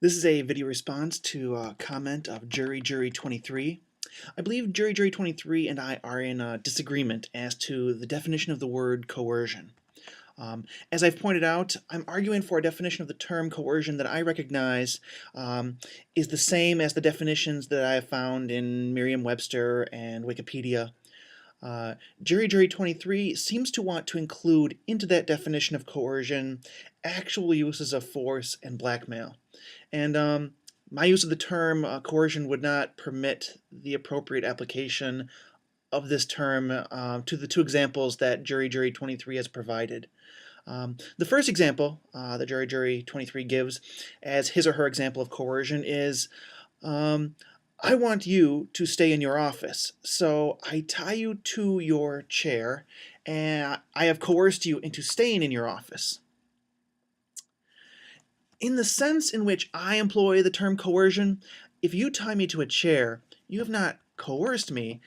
This is a video response to a comment of jurijuri23. I believe jurijuri23 and I are in disagreement as to the definition of the word coercion. As I've pointed out, I'm arguing for a definition of the term coercion that I recognize is the same as the definitions that I have found in Merriam-Webster and Wikipedia. Jurijuri23 seems to want to include into that definition of coercion actual uses of force and blackmail. And my use of the term coercion would not permit the appropriate application of this term to the two examples that jurijuri23 has provided. The first example that jurijuri23 gives as his or her example of coercion is, I want you to stay in your office, so I tie you to your chair and I have coerced you into staying in your office. In the sense in which I employ the term coercion, if you tie me to a chair, you have not coerced me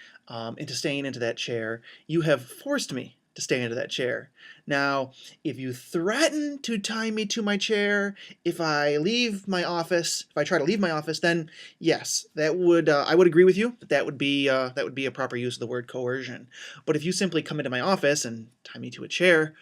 into staying into that chair. You have forced me to stay into that chair. Now, if you threaten to tie me to my chair, if I leave my office, if I try to leave my office, then yes, that would I would agree with you that would be a proper use of the word coercion. But if you simply come into my office and tie me to a chair,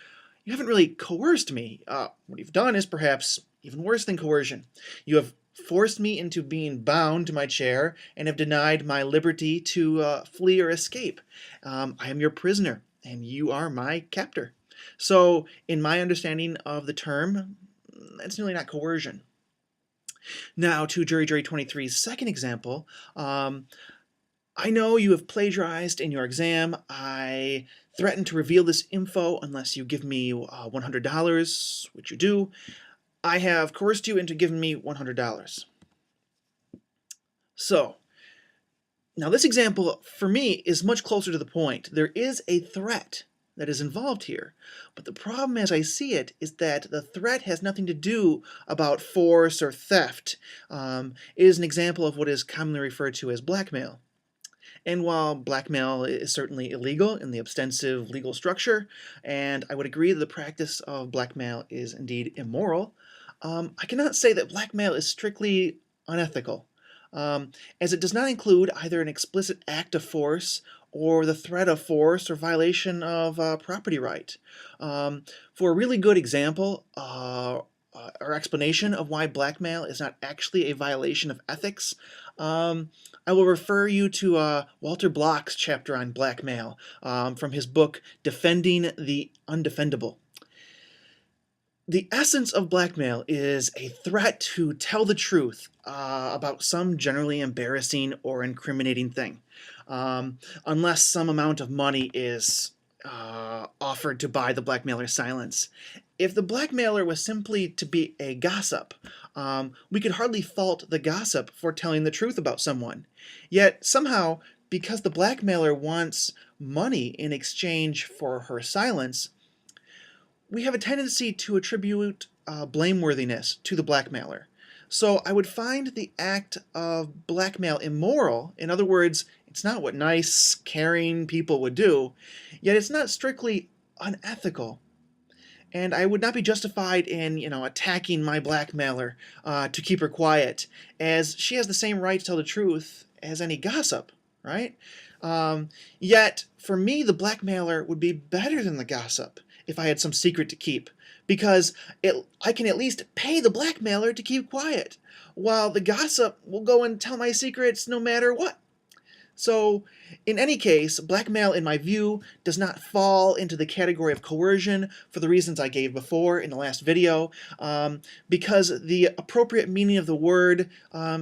you haven't really coerced me. What you've done is perhaps even worse than coercion. You have forced me into being bound to my chair and have denied my liberty to flee or escape. I am your prisoner, and you are my captor. So, in my understanding of the term, that's really not coercion. Now, to jurijuri23's second example, I know you have plagiarized in your exam. I threaten to reveal this info unless you give me $100, which you do. I have coerced you into giving me $100. So, now this example, for me, is much closer to the point. There is a threat that is involved here. But the problem as I see it is that the threat has nothing to do about force or theft. It is an example of what is commonly referred to as blackmail. And while blackmail is certainly illegal in the extensive legal structure, and I would agree that the practice of blackmail is indeed immoral, I cannot say that blackmail is strictly unethical, as it does not include either an explicit act of force or the threat of force or violation of property right. For a really good example or explanation of why blackmail is not actually a violation of ethics, I will refer you to Walter Block's chapter on blackmail from his book Defending the Undefendable. The essence of blackmail is a threat to tell the truth about some generally embarrassing or incriminating thing, unless some amount of money is offered to buy the blackmailer's silence. If the blackmailer was simply to be a gossip, we could hardly fault the gossip for telling the truth about someone. Yet somehow, because the blackmailer wants money in exchange for her silence, we have a tendency to attribute blameworthiness to the blackmailer. So I would find the act of blackmail immoral. In other words, it's not what nice, caring people would do, yet it's not strictly unethical. And I would not be justified in, attacking my blackmailer to keep her quiet, as she has the same right to tell the truth as any gossip, right? Yet, for me, the blackmailer would be better than the gossip if I had some secret to keep, because I can at least pay the blackmailer to keep quiet, while the gossip will go and tell my secrets no matter what. So, in any case, blackmail, in my view, does not fall into the category of coercion for the reasons I gave before in the last video, because the appropriate meaning of the word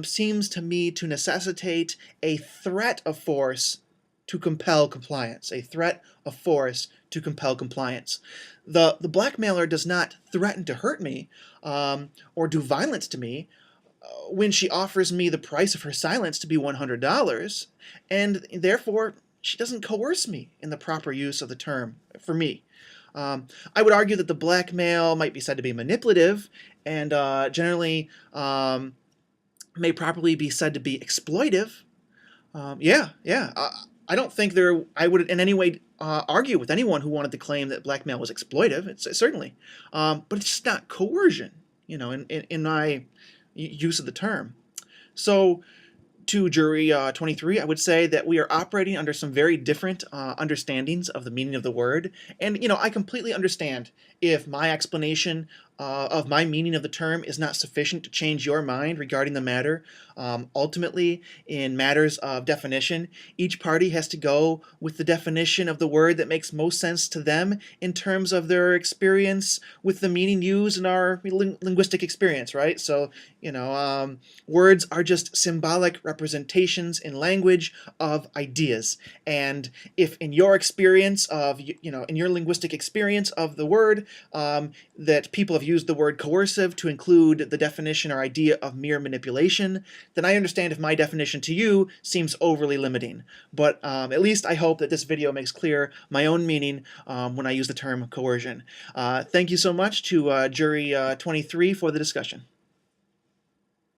seems to me to necessitate a threat of force to compel compliance, a threat of force to compel compliance. The blackmailer does not threaten to hurt me or do violence to me when she offers me the price of her silence to be $100, and therefore she doesn't coerce me in the proper use of the term for me. I would argue that the blackmail might be said to be manipulative and generally may properly be said to be exploitive. I don't think I would in any way argue with anyone who wanted to claim that blackmail was exploitive. It's certainly, but it's just not coercion. In my use of the term. So to jury 23, I would say that we are operating under some very different understandings of the meaning of the word. And, I completely understand if my explanation of my meaning of the term is not sufficient to change your mind regarding the matter. Ultimately, in matters of definition, each party has to go with the definition of the word that makes most sense to them in terms of their experience with the meaning used in our linguistic experience, right? So, words are just symbolic representations in language of ideas. And if in your experience of, in your linguistic experience of the word, that people have used the word coercive to include the definition or idea of mere manipulation, then I understand if my definition to you seems overly limiting. But at least I hope that this video makes clear my own meaning when I use the term coercion. Thank you so much to Jury 23 for the discussion.